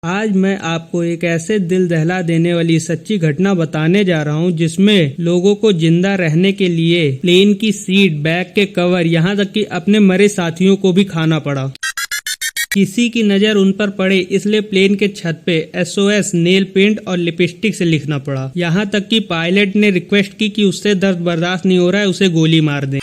आज मैं आपको एक ऐसे दिल दहला देने वाली सच्ची घटना बताने जा रहा हूं जिसमें लोगों को जिंदा रहने के लिए प्लेन की सीट, बैग के कवर, यहां तक कि अपने मरे साथियों को भी खाना पड़ा। किसी की नजर उन पर पड़े इसलिए प्लेन के छत पे SOS नेल पेंट और लिपस्टिक से लिखना पड़ा। यहाँ तक कि पायलट ने रिक्वेस्ट की कि उससे दर्द बर्दाश्त नहीं हो रहा है, उसे गोली मार दें।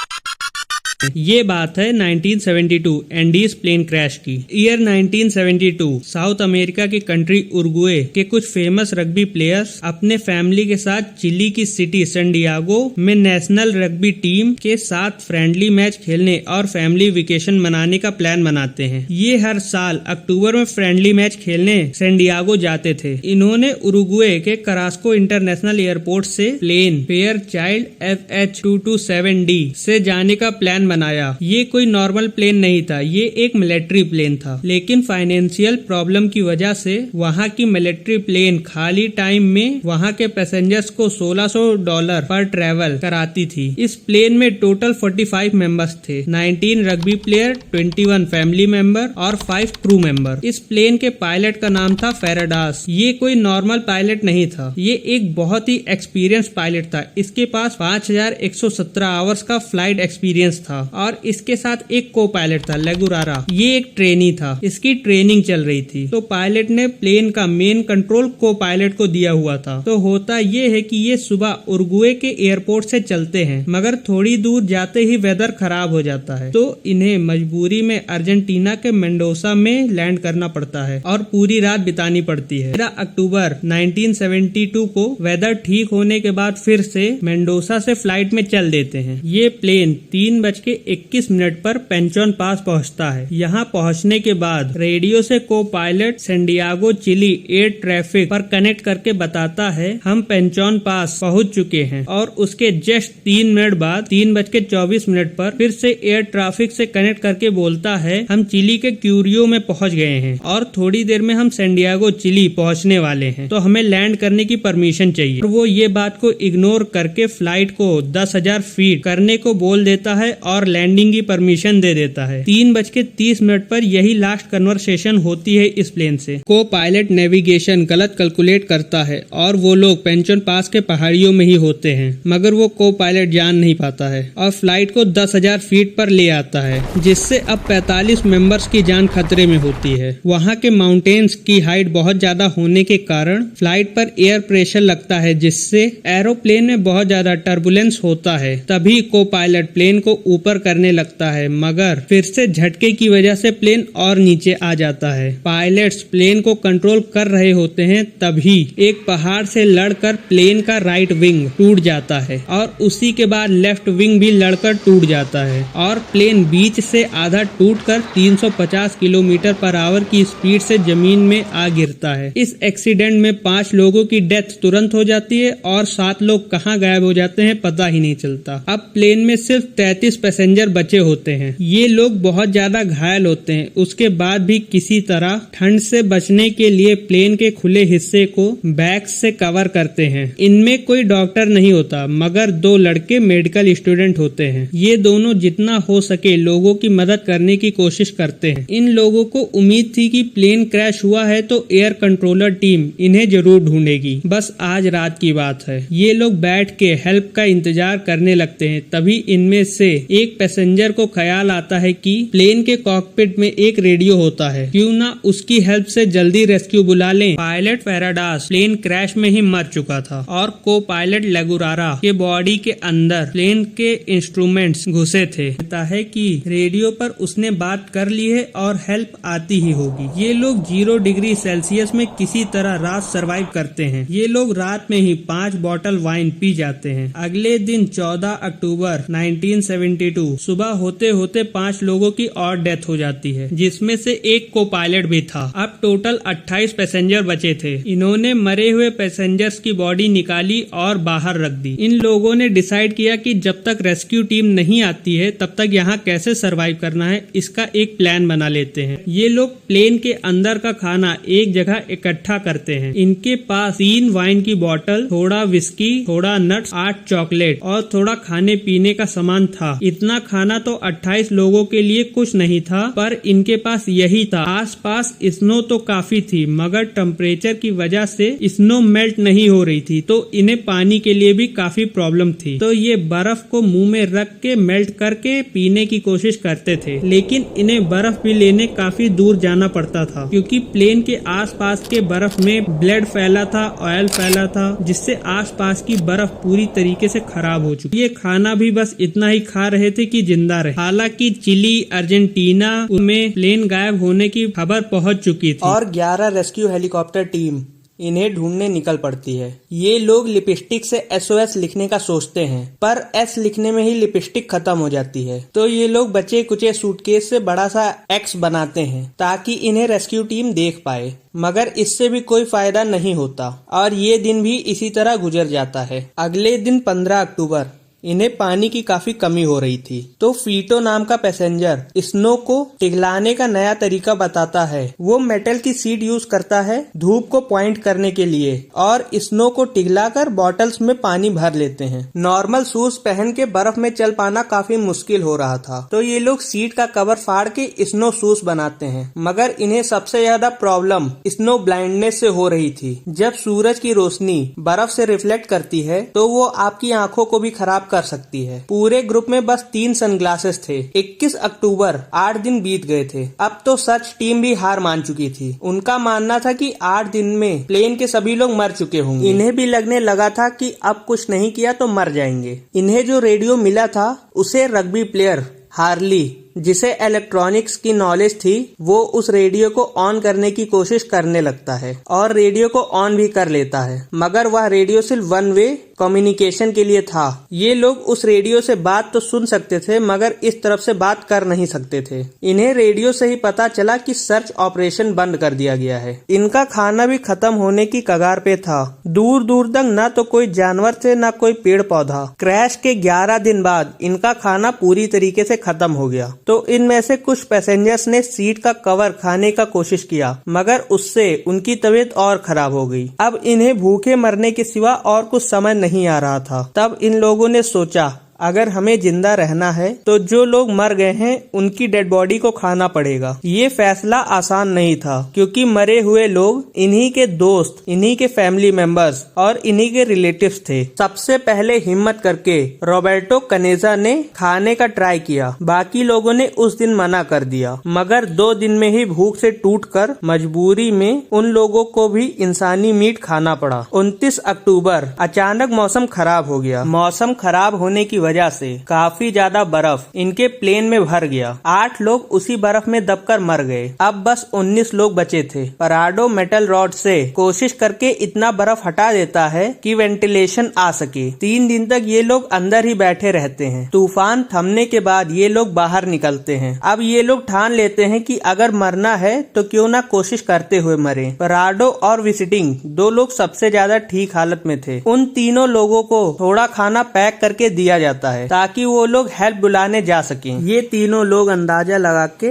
ये बात है 1972 एंडीज प्लेन क्रैश की। ईयर 1972 साउथ अमेरिका की कंट्री उरुग्वे के कुछ फेमस रग्बी प्लेयर्स अपने फैमिली के साथ चिली की सिटी सैन डिएगो में नेशनल रग्बी टीम के साथ फ्रेंडली मैच खेलने और फैमिली वेकेशन मनाने का प्लान बनाते हैं। ये हर साल अक्टूबर में फ्रेंडली मैच खेलने सैन डिएगो जाते थे। इन्होंने उरुग्वे के करास्को इंटरनेशनल एयरपोर्ट से प्लेन फेयर चाइल्ड FH227D से जाने का प्लान बनाया। ये कोई नॉर्मल प्लेन नहीं था, ये एक मिलिट्री प्लेन था। लेकिन फाइनेंशियल प्रॉब्लम की वजह से वहाँ की मिलिट्री प्लेन खाली टाइम में वहाँ के पैसेंजर्स को $1600 पर ट्रेवल कराती थी। इस प्लेन में टोटल 45 मेंबर्स थे, 19 रग्बी प्लेयर, 21 फैमिली मेंबर और 5 क्रू मेंबर। इस प्लेन के पायलट का नाम था फेराडास। ये कोई नॉर्मल पायलट नहीं था, ये एक बहुत ही एक्सपीरियंस पायलट था। इसके पास 5117 आवर्स का फ्लाइट एक्सपीरियंस था और इसके साथ एक को पायलट था, लेगुरारा। ये एक ट्रेनी था, इसकी ट्रेनिंग चल रही थी। तो पायलट ने प्लेन का मेन कंट्रोल को पायलट को दिया हुआ था। तो होता ये है कि ये सुबह उरुग्वे के एयरपोर्ट से चलते हैं, मगर थोड़ी दूर जाते ही वेदर खराब हो जाता है, तो इन्हें मजबूरी में अर्जेंटीना के मेंडोसा में लैंड करना पड़ता है और पूरी रात बितानी पड़ती है। 13 अक्टूबर 1972 को वेदर ठीक होने के बाद फिर से मेंडोसा से फ्लाइट में चल देते हैं। ये प्लेन 3:21 पर पेंचोन पास पहुंचता है। यहाँ पहुंचने के बाद रेडियो से को pilot San Diego Chile air traffic पर कनेक्ट करके बताता है हम पेंचोन पास पहुंच चुके हैं। और उसके जस्ट 3 मिनट बाद 3:24 पर फिर से एयर ट्रैफिक से कनेक्ट करके बोलता है हम चिली के क्यूरियो में पहुंच गए हैं और थोड़ी देर में हम सैन डिएगो चिली पहुंचने वाले हैं, तो हमें लैंड करने की परमिशन चाहिए। और वो ये बात को इग्नोर करके फ्लाइट को 10,000 फीट करने को बोल देता है और लैंडिंग की परमिशन दे देता है। 3:30 पर यही लास्ट कन्वर्सेशन होती है इस प्लेन से। को पायलट नेविगेशन गलत कैलकुलेट करता है और वो लोग पेंचोन पास के पहाड़ियों में ही होते हैं, मगर वो को पायलट जान नहीं पाता है और फ्लाइट को 10,000 फीट पर ले आता है, जिससे अब 45 मेंबर्स की जान खतरे में होती है। वहाँ के माउंटेन्स की हाइट बहुत ज्यादा होने के कारण फ्लाइट पर एयर प्रेशर लगता है, जिससे एरोप्लेन में बहुत ज्यादा टर्बुलेंस होता है। तभी को पायलट प्लेन को ऊपर करने लगता है, मगर फिर से झटके की वजह से प्लेन और नीचे आ जाता है। पायलट्स प्लेन को कंट्रोल कर रहे होते हैं, तभी एक पहाड़ से लड़कर प्लेन का राइट विंग टूट जाता है और उसी के बाद लेफ्ट विंग भी लड़कर टूट जाता है और प्लेन बीच से आधा टूटकर 350 किलोमीटर पर आवर की स्पीड से जमीन में आ गिरता है। इस एक्सीडेंट में 5 लोगों की डेथ तुरंत हो जाती है और 7 लोग कहाँ गायब हो जाते हैं पता ही नहीं चलता। अब प्लेन में सिर्फ 33 पैसेंजर बचे होते हैं। ये लोग बहुत ज्यादा घायल होते हैं। उसके बाद भी किसी तरह ठंड से बचने के लिए प्लेन के खुले हिस्से को बैग से कवर करते हैं। इनमें कोई डॉक्टर नहीं होता, मगर 2 लड़के मेडिकल स्टूडेंट होते हैं। ये दोनों जितना हो सके लोगों की मदद करने की कोशिश करते हैं। इन लोगों को उम्मीद थी कि प्लेन क्रैश हुआ है तो एयर कंट्रोलर टीम इन्हें जरूर ढूंढेगी। बस आज रात की बात है। ये लोग बैठ के हेल्प का इंतजार करने लगते हैं। तभी इनमें से एक पैसेंजर को ख्याल आता है कि प्लेन के कॉकपिट में एक रेडियो होता है, क्यों ना उसकी हेल्प से जल्दी रेस्क्यू बुला लें। पायलट फेराडास प्लेन क्रैश में ही मर चुका था और को पायलट लेगुरारा के बॉडी के अंदर प्लेन के इंस्ट्रूमेंट्स घुसे थे। कहता है कि रेडियो पर उसने बात कर ली है और हेल्प आती ही होगी। ये लोग 0 डिग्री सेल्सियस में किसी तरह रात सरवाइव करते हैं। ये लोग रात में ही 5 बॉटल वाइन पी जाते हैं। अगले दिन 14 अक्टूबर 1972 सुबह होते होते 5 लोगों की और डेथ हो जाती है, जिसमें से एक को पायलट भी था। अब टोटल 28 पैसेंजर बचे थे। इन्होंने मरे हुए पैसेंजर्स की बॉडी निकाली और बाहर रख दी। इन लोगों ने डिसाइड किया कि जब तक रेस्क्यू टीम नहीं आती है तब तक यहाँ कैसे सरवाइव करना है, इसका एक प्लान बना लेते हैं। ये लोग प्लेन के अंदर का खाना एक जगह इकट्ठा करते हैं। इनके पास 3 वाइन की बोतल, थोड़ा विस्की, थोड़ा नट्स, 8 चॉकलेट और थोड़ा खाने पीने का सामान था। इतना खाना तो 28 लोगों के लिए कुछ नहीं था, पर इनके पास यही था। आसपास स्नो तो काफी थी, मगर टेम्परेचर की वजह से स्नो मेल्ट नहीं हो रही थी, तो इन्हें पानी के लिए भी काफी प्रॉब्लम थी। तो ये बर्फ को मुंह में रख के मेल्ट करके पीने की कोशिश करते थे, लेकिन इन्हें बर्फ भी लेने काफी दूर जाना पड़ता था, क्योंकि प्लेन के आसपास के बर्फ में ब्लड फैला था, ऑयल फैला था, जिससे आसपास की बर्फ पूरी तरीके से खराब हो चुकी। ये खाना भी बस इतना ही खा रहे थे कि जिंदा रहे। हालांकि चिली, अर्जेंटीना में प्लेन गायब होने की खबर पहुंच चुकी थी और 11 रेस्क्यू हेलीकॉप्टर टीम इन्हें ढूंढने निकल पड़ती है। ये लोग लिपस्टिक से SOS लिखने का सोचते हैं, पर S लिखने में ही लिपस्टिक खत्म हो जाती है। तो ये लोग बचे कुचे सूटकेस से बड़ा सा X बनाते हैं ताकि इन्हें रेस्क्यू टीम देख पाए, मगर इससे भी कोई फायदा नहीं होता और ये दिन भी इसी तरह गुजर जाता है। अगले दिन 15 अक्टूबर इन्हें पानी की काफी कमी हो रही थी, तो फीटो नाम का पैसेंजर स्नो को पिघलाने का नया तरीका बताता है। वो मेटल की शीट यूज करता है धूप को पॉइंट करने के लिए और स्नो को पिघलाकर बॉटल्स में पानी भर लेते हैं। नॉर्मल शूज पहन के बर्फ में चल पाना काफी मुश्किल हो रहा था, तो ये लोग शीट का कवर फाड़ के स्नो शूज बनाते हैं, मगर इन्हें सबसे ज्यादा प्रॉब्लम स्नो ब्लाइंडनेस से हो रही थी। जब सूरज की रोशनी बर्फ से रिफ्लेक्ट करती है तो वो आपकी आंखों को भी खराब कर सकती है। पूरे ग्रुप में बस 3 सनग्लासेस थे। 21 अक्टूबर 8 दिन बीत गए थे। अब तो सर्च टीम भी हार मान चुकी थी। उनका मानना था कि 8 दिन में प्लेन के सभी लोग मर चुके होंगे। इन्हें भी लगने लगा था कि अब कुछ नहीं किया तो मर जाएंगे। इन्हें जो रेडियो मिला था उसे रग्बी प्लेयर हार्ली, जिसे इलेक्ट्रॉनिक्स की नॉलेज थी, वो उस रेडियो को ऑन करने की कोशिश करने लगता है और रेडियो को ऑन भी कर लेता है, मगर वह रेडियो सिर्फ 1 वे कम्युनिकेशन के लिए था। ये लोग उस रेडियो से बात तो सुन सकते थे, मगर इस तरफ से बात कर नहीं सकते थे। इन्हें रेडियो से ही पता चला कि सर्च ऑपरेशन बंद कर दिया गया है। इनका खाना भी खत्म होने की कगार पे था। दूर दूर तक न तो कोई जानवर थे न कोई पेड़ पौधा। क्रैश के 11 दिन बाद इनका खाना पूरी तरीके से खत्म हो गया। तो इनमें से कुछ पैसेंजर्स ने सीट का कवर खाने का कोशिश किया, मगर उससे उनकी तबीयत और खराब हो गई। अब इन्हें भूखे मरने के सिवा और कुछ समझ नहीं आ रहा था। तब इन लोगों ने सोचा अगर हमें जिंदा रहना है तो जो लोग मर गए हैं उनकी डेड बॉडी को खाना पड़ेगा। ये फैसला आसान नहीं था, क्योंकि मरे हुए लोग इन्हीं के दोस्त, इन्हीं के फैमिली मेंबर्स और इन्हीं के रिलेटिव्स थे। सबसे पहले हिम्मत करके रॉबर्टो कनेजा ने खाने का ट्राई किया। बाकी लोगों ने उस दिन मना कर दिया, मगर 2 दिन में ही भूख से टूटकर मजबूरी में उन लोगों को भी इंसानी मीट खाना पड़ा। 29 अक्टूबर अचानक मौसम खराब हो गया। मौसम खराब होने की वजह से काफी ज्यादा बर्फ इनके प्लेन में भर गया। 8 लोग उसी बर्फ में दबकर मर गए। अब बस 19 लोग बचे थे। पराडो मेटल रॉड से कोशिश करके इतना बर्फ हटा देता है कि वेंटिलेशन आ सके। 3 दिन तक ये लोग अंदर ही बैठे रहते हैं। तूफान थमने के बाद ये लोग बाहर निकलते हैं। अब ये लोग ठान लेते हैं कि अगर मरना है तो क्यों ना कोशिश करते हुए मरे। पराडो और विजिटिंग 2 लोग सबसे ज्यादा ठीक हालत में थे। उन तीनों लोगों को थोड़ा खाना पैक करके दिया जाता है ताकि वो लोग हेल्प बुलाने जा सकें। ये तीनों लोग अंदाजा लगा के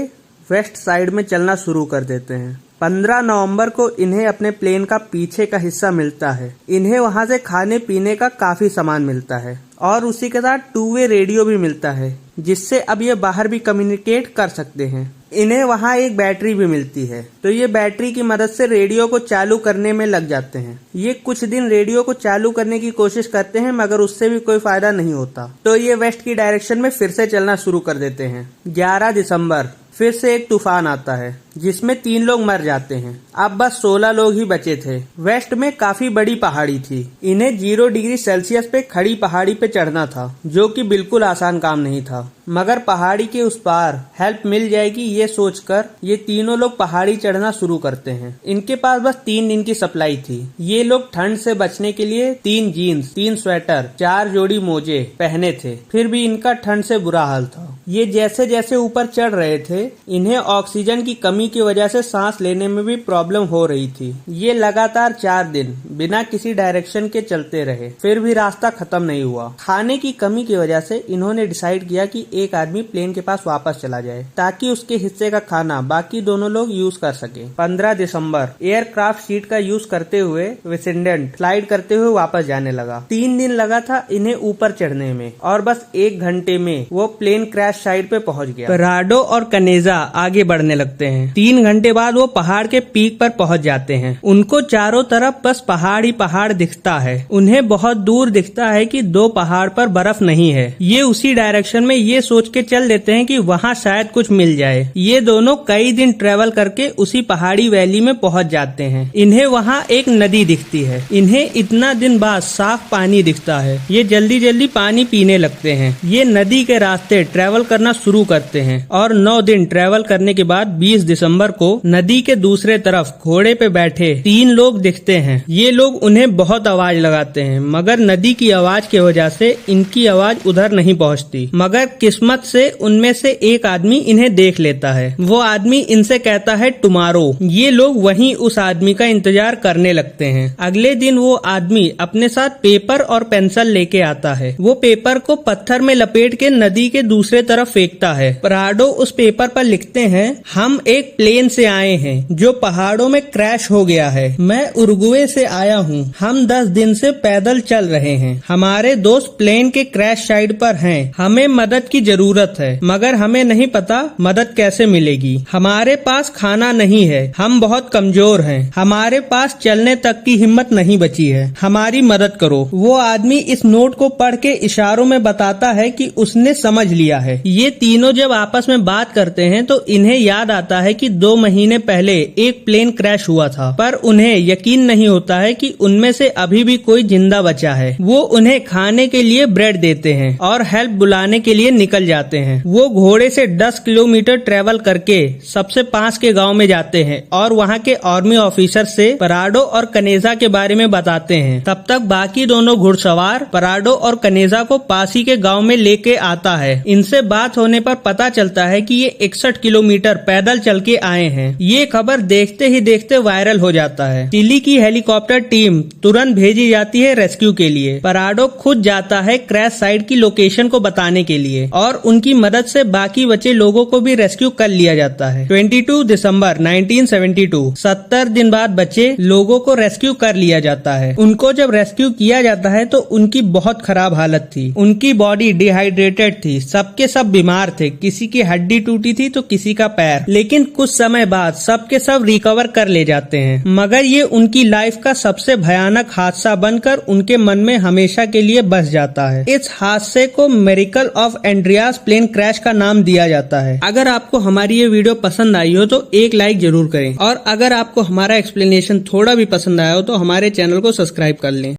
वेस्ट साइड में चलना शुरू कर देते हैं। 15 नवंबर को इन्हें अपने प्लेन का पीछे का हिस्सा मिलता है। इन्हें वहां से खाने पीने का काफी सामान मिलता है और उसी के साथ 2 वे रेडियो भी मिलता है, जिससे अब ये बाहर भी कम्युनिकेट कर सकते हैं। इन्हें वहाँ एक बैटरी भी मिलती है, तो ये बैटरी की मदद से रेडियो को चालू करने में लग जाते हैं। ये कुछ दिन रेडियो को चालू करने की कोशिश करते हैं, मगर उससे भी कोई फायदा नहीं होता। तो ये वेस्ट की डायरेक्शन में फिर से चलना शुरू कर देते हैं। 11 दिसंबर फिर से एक तूफान आता है जिसमें 3 लोग मर जाते हैं। अब बस 16 लोग ही बचे थे। वेस्ट में काफी बड़ी पहाड़ी थी। इन्हें 0 डिग्री सेल्सियस पे खड़ी पहाड़ी पे चढ़ना था, जो कि बिल्कुल आसान काम नहीं था, मगर पहाड़ी के उस पार हेल्प मिल जाएगी ये सोचकर ये तीनों लोग पहाड़ी चढ़ना शुरू करते हैं। इनके पास बस 3 दिन की सप्लाई थी। ये लोग ठंड से बचने के लिए 3 जीन्स, 3 स्वेटर, 4 जोड़ी मोजे पहने थे, फिर भी इनका ठंड से बुरा हाल था। ये जैसे जैसे ऊपर चढ़ रहे थे, इन्हें ऑक्सीजन की कमी कमी की वजह से सांस लेने में भी प्रॉब्लम हो रही थी। ये लगातार 4 दिन बिना किसी डायरेक्शन के चलते रहे, फिर भी रास्ता खत्म नहीं हुआ। खाने की कमी की वजह से इन्होंने डिसाइड किया कि एक आदमी प्लेन के पास वापस चला जाए ताकि उसके हिस्से का खाना बाकी दोनों लोग यूज कर सके। 15 दिसंबर एयरक्राफ्ट सीट का यूज करते हुए विसेंडेंट स्लाइड करते हुए वापस जाने लगा। 3 दिन लगा था इन्हें ऊपर चढ़ने में और बस 1 घंटे में वो प्लेन क्रैश साइट पे पहुंच गया। पराडो और कनेजा आगे बढ़ने लगते हैं। 3 घंटे बाद वो पहाड़ के पीक पर पहुंच जाते हैं। उनको चारों तरफ बस पहाड़ ही पहाड़ दिखता है। उन्हें बहुत दूर दिखता है कि 2 पहाड़ पर बर्फ नहीं है। ये उसी डायरेक्शन में ये सोच के चल देते हैं कि वहाँ शायद कुछ मिल जाए। ये दोनों कई दिन ट्रेवल करके उसी पहाड़ी वैली में पहुंच जाते हैं। इन्हें वहाँ एक नदी दिखती है। इन्हें इतना दिन बाद साफ पानी दिखता है। ये जल्दी जल्दी पानी पीने लगते हैं। ये नदी के रास्ते ट्रेवल करना शुरू करते हैं और 9 दिन ट्रेवल करने के बाद 20 दिसंबर को नदी के दूसरे तरफ घोड़े पे बैठे 3 लोग दिखते हैं। ये लोग उन्हें बहुत आवाज लगाते हैं, मगर नदी की आवाज की वजह से इनकी आवाज उधर नहीं पहुंचती। मगर किस्मत से उनमें से एक आदमी इन्हें देख लेता है। वो आदमी इनसे कहता है टुमारो। ये लोग वहीं उस आदमी का इंतजार करने लगते हैं। अगले दिन वो आदमी अपने साथ पेपर और पेंसिल लेके आता है। वो पेपर को पत्थर में लपेट के नदी के दूसरे तरफ फेंकता है। पराडो उस पेपर पर लिखते हैं, हम एक प्लेन से आए हैं जो पहाड़ों में क्रैश हो गया है। मैं उरुग्वे से आया हूँ। हम 10 दिन से पैदल चल रहे हैं। हमारे दोस्त प्लेन के क्रैश साइड पर हैं। हमें मदद की जरूरत है, मगर हमें नहीं पता मदद कैसे मिलेगी। हमारे पास खाना नहीं है। हम बहुत कमजोर हैं। हमारे पास चलने तक की हिम्मत नहीं बची है। हमारी मदद करो। वो आदमी इस नोट को पढ़ के इशारों में बताता है कि उसने समझ लिया है। ये तीनों जब आपस में बात करते हैं तो इन्हें याद आता है कि 2 महीने पहले एक प्लेन क्रैश हुआ था, पर उन्हें यकीन नहीं होता है कि उनमें से अभी भी कोई जिंदा बचा है। वो उन्हें खाने के लिए ब्रेड देते हैं और हेल्प बुलाने के लिए निकल जाते हैं। वो घोड़े से 10 किलोमीटर ट्रेवल करके सबसे पास के गांव में जाते हैं और वहां के आर्मी ऑफिसर से पराडो और कनेजा के बारे में बताते हैं। तब तक बाकी दोनों घुड़सवार पराडो और कनेजा को पास ही के गांव में लेके आता है। इनसे बात होने पर पता चलता है कि ये 61 किलोमीटर पैदल चल के आए हैं। ये खबर देखते ही देखते वायरल हो जाता है। चिली की हेलीकॉप्टर टीम तुरंत भेजी जाती है रेस्क्यू के लिए। पराडो खुद जाता है क्रैश साइट की लोकेशन को बताने के लिए और उनकी मदद से बाकी बचे लोगों को भी रेस्क्यू कर लिया जाता है। 22 दिसंबर 1972 70 दिन बाद बचे लोगों को रेस्क्यू कर लिया जाता है। उनको जब रेस्क्यू किया जाता है तो उनकी बहुत खराब हालत थी। उनकी बॉडी डिहाइड्रेटेड थी। सबके सब बीमार थे। किसी की हड्डी टूटी थी तो किसी का पैर। लेकिन कुछ समय बाद सबके सब रिकवर कर ले जाते हैं। मगर ये उनकी लाइफ का सबसे भयानक हादसा बनकर उनके मन में हमेशा के लिए बस जाता है। इस हादसे को miracle of Andes plane crash का नाम दिया जाता है। अगर आपको हमारी ये वीडियो पसंद आई हो तो एक लाइक जरूर करें और अगर आपको हमारा एक्सप्लेनेशन थोड़ा भी पसंद आया हो तो हमारे चैनल को सब्सक्राइब कर लें।